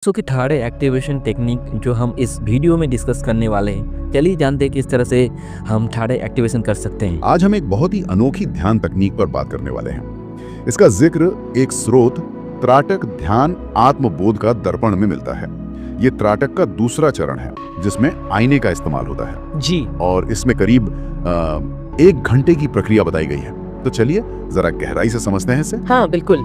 सो कि third activation technique जो हम इस वीडियो में डिस्कस करने वाले हैं, चलिए जानते हैं किस तरह से हम थर्ड एक्टिवेशन कर सकते हैं। आज हम एक बहुत ही अनोखी ध्यान तकनीक पर बात करने वाले हैं। इसका जिक्र एक स्रोत त्राटक ध्यान आत्मबोध का दर्पण में मिलता है। ये त्राटक का दूसरा चरण है जिसमें आईने का इस्तेमाल होता है जी, और इसमें करीब 1 घंटे की प्रक्रिया बताई गई है। तो चलिए जरा गहराई से समझते हैं इसे। हाँ बिल्कुल,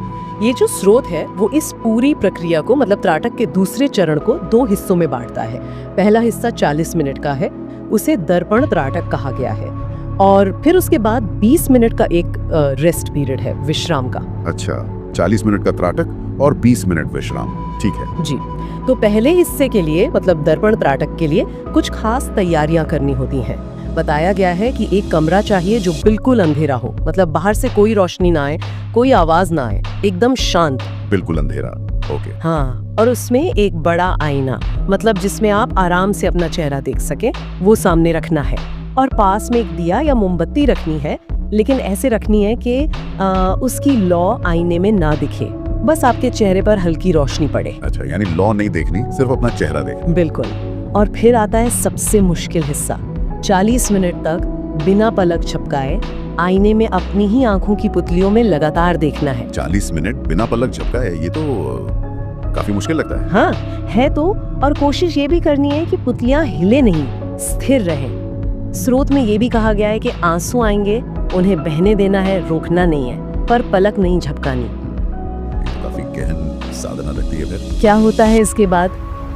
ये जो स्रोत है वो इस पूरी प्रक्रिया को मतलब त्राटक के दूसरे चरण को 2 हिस्सों में बांटता है। पहला हिस्सा 40 मिनट का है, उसे दर्पण त्राटक कहा गया है, और फिर उसके बाद 20 मिनट का एक रेस्ट पीरियड है, विश्राम का। अच्छा, 40 मिनट का त्राटक और 20 मिनट विश्राम, ठीक है जी। तो पहले हिस्से के लिए मतलब दर्पण त्राटक के लिए कुछ खास तैयारियां करनी होती हैं। बताया गया है कि एक कमरा चाहिए जो बिल्कुल अंधेरा हो, मतलब बाहर से कोई रोशनी ना आए, कोई आवाज ना आए, एकदम शांत। बिल्कुल अंधेरा, ओके। हाँ, और उसमें एक बड़ा आईना, मतलब जिसमें आप आराम से अपना चेहरा देख सके, वो सामने रखना है। और पास में एक दिया या मोमबत्ती रखनी है, लेकिन ऐसे रखनी है कि उसकी लौ आईने में ना दिखे, बस आपके चेहरे पर हल्की रोशनी पड़े। अच्छा, यानी लौ नहीं देखनी, सिर्फ अपना चेहरा देखना। बिल्कुल। और फिर आता है सबसे मुश्किल हिस्सा। 40 मिनट तक बिना पलक झपकाए आईने में अपनी ही आंखों की पुतलियों में लगातार देखना है। 40 मिनट बिना पलक झपकाए, ये तो काफी मुश्किल लगता है। हाँ है तो, और कोशिश ये भी करनी है कि पुतलियां हिले नहीं, स्थिर रहें। स्रोत में ये भी कहा गया है कि आंसू आएंगे, उन्हें बहने देना है, रोकना नहीं है, पर पलक नहीं झपकानी। काफी गहन साधना लगती है। फिर क्या होता है इसके बाद?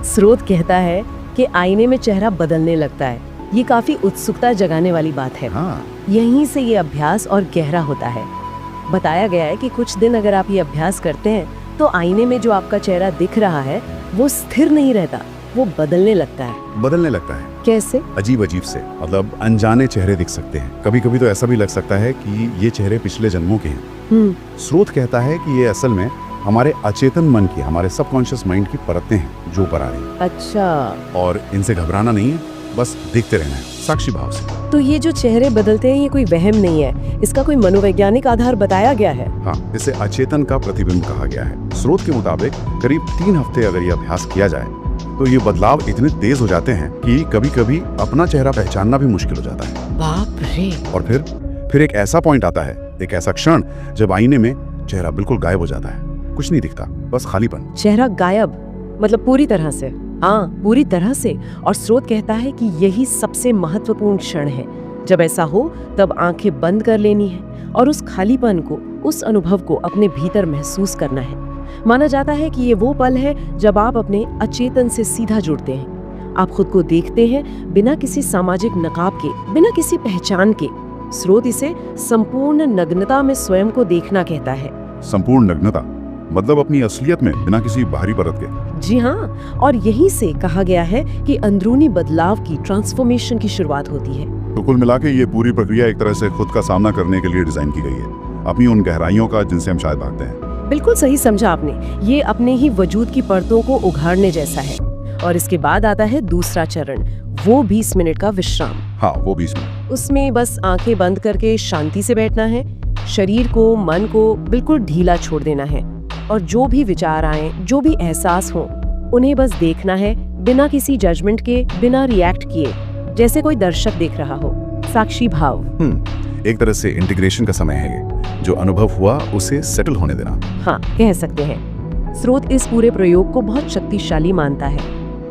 स्रोत कहता है कि आईने में चेहरा बदलने लगता है। ये काफी उत्सुकता जगाने वाली बात है। हाँ, यहीं से ये अभ्यास और गहरा होता है। बताया गया है कि कुछ दिन अगर आप ये अभ्यास करते हैं तो आईने में जो आपका चेहरा दिख रहा है वो स्थिर नहीं रहता, वो बदलने लगता है। बदलने लगता है। कैसे? अजीब अजीब से, मतलब अनजाने चेहरे दिख सकते हैं। कभी कभी तो ऐसा भी लग सकता है कि ये चेहरे पिछले जन्मों के हैं। स्रोत कहता है कि ये असल में हमारे अचेतन मन की, हमारे सबकॉन्शियस माइंड की परतें हैं जो ऊपर आ रही हैं। अच्छा। और इनसे घबराना नहीं है, बस देखते रहना है साक्षी भाव से। तो ये जो चेहरे बदलते हैं ये कोई वहम नहीं है, इसका कोई मनोवैज्ञानिक आधार बताया गया है? हाँ, इसे अचेतन का प्रतिबिंब कहा गया है। स्रोत के मुताबिक करीब 3 हफ्ते अगर ये अभ्यास किया जाए तो ये बदलाव इतने तेज हो जाते हैं कि कभी कभी अपना चेहरा पहचानना भी मुश्किल हो जाता है। बाप रे। और फिर एक ऐसा पॉइंट आता है, एक ऐसा क्षण जब आईने में चेहरा बिल्कुल गायब हो जाता है, कुछ नहीं दिखता, बस खालीपन। चेहरा गायब मतलब पूरी तरह से? हाँ, पूरी तरह से। और स्रोत कहता है कि यही सबसे महत्वपूर्ण क्षण है। जब ऐसा हो तब आंखें बंद कर लेनी है और उस खालीपन को, उस अनुभव को अपने भीतर महसूस करना है। माना जाता है कि ये वो पल है जब आप अपने अचेतन से सीधा जुड़ते हैं। आप खुद को देखते हैं बिना किसी सामाजिक नकाब के, बिना किसी पहचान के। स्रोत इसे संपूर्ण नग्नता में स्वयं को देखना कहता है। संपूर्ण नग्नता मतलब अपनी असलियत में, बिना किसी बाहरी परत के। जी हाँ, और यहीं से कहा गया है कि अंदरूनी बदलाव की, ट्रांसफॉर्मेशन की शुरुआत होती है। तो कुल मिला के ये पूरी प्रक्रिया एक तरह से खुद का सामना करने के लिए डिजाइन की गई है, अपनी उन गहराइयों का जिनसे हम शायद भागते हैं। बिल्कुल सही समझा आपने। ये अपने ही वजूद की परतों को उघाड़ने जैसा है। और इसके बाद आता है दूसरा चरण, वो 20 मिनट का विश्राम। हाँ, वो 20 मिनट। उसमें बस आंखें बंद करके शांति से बैठना है, शरीर को, मन को बिल्कुल ढीला छोड़ देना है, और जो भी विचार आए, जो भी एहसास हो, उन्हें बस देखना है, बिना किसी जजमेंट के, बिना रिएक्ट किए, जैसे कोई दर्शक देख रहा हो। साक्षी भाव। एक तरह से इंटीग्रेशन का समय है ये। जो अनुभव हुआ उसे सेटल होने देना। हाँ, कह सकते हैं। स्रोत इस पूरे प्रयोग को बहुत शक्तिशाली मानता है।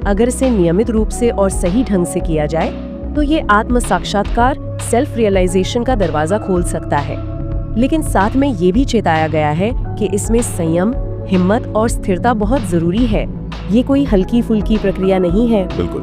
अगर इसे नियमित रूप से और सही ढंग से किया जाए तो ये आत्म साक्षात्कार, सेल्फ रियलाइजेशन का दरवाजा खोल सकता है। लेकिन साथ में ये भी चेताया गया है कि इसमें संयम, हिम्मत और स्थिरता बहुत जरूरी है। ये कोई हल्की फुल्की प्रक्रिया नहीं है। बिल्कुल।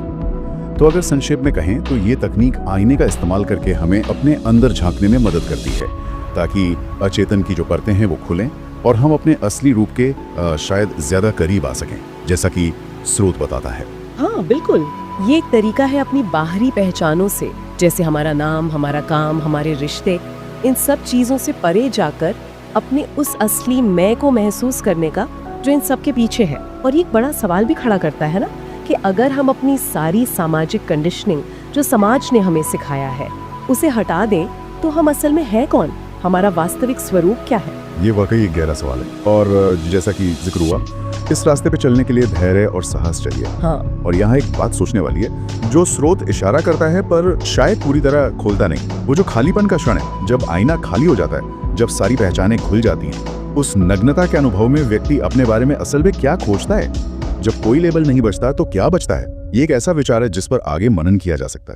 तो अगर संक्षेप में कहें तो ये तकनीक आईने का इस्तेमाल करके हमें अपने अंदर झांकने में मदद करती है, ताकि अचेतन की जो परतें हैं वो खुलें और हम अपने असली रूप के शायद ज्यादा करीब आ सकें, जैसा कि स्रोत बताता है। हाँ बिल्कुल, ये एक तरीका है अपनी बाहरी पहचानों से, जैसे हमारा नाम, हमारा काम, हमारे रिश्ते, इन सब चीजों से परे जाकर अपने उस असली मैं को महसूस करने का जो इन सब के पीछे है। और ये एक बड़ा सवाल भी खड़ा करता है ना, कि अगर हम अपनी सारी सामाजिक कंडीशनिंग जो समाज ने हमें सिखाया है उसे हटा दें तो हम असल में है कौन? हमारा वास्तविक स्वरूप क्या है? ये वाकई एक गहरा सवाल है और जैसा कि जिक्र हुआ, इस रास्ते पे चलने के लिए धैर्य और साहस चाहिए। हाँ, और यहाँ एक बात सोचने वाली है, जो स्रोत इशारा करता है पर शायद पूरी तरह खोलता नहीं, वो जो खालीपन का क्षण है, जब आईना खाली हो जाता है, जब सारी पहचानें खुल जाती हैं, उस नग्नता के अनुभव में व्यक्ति अपने बारे में असल में क्या खोजता है? जब कोई लेबल नहीं बचता तो क्या बचता है? ये एक ऐसा विचार है जिस पर आगे मनन किया जा सकता है।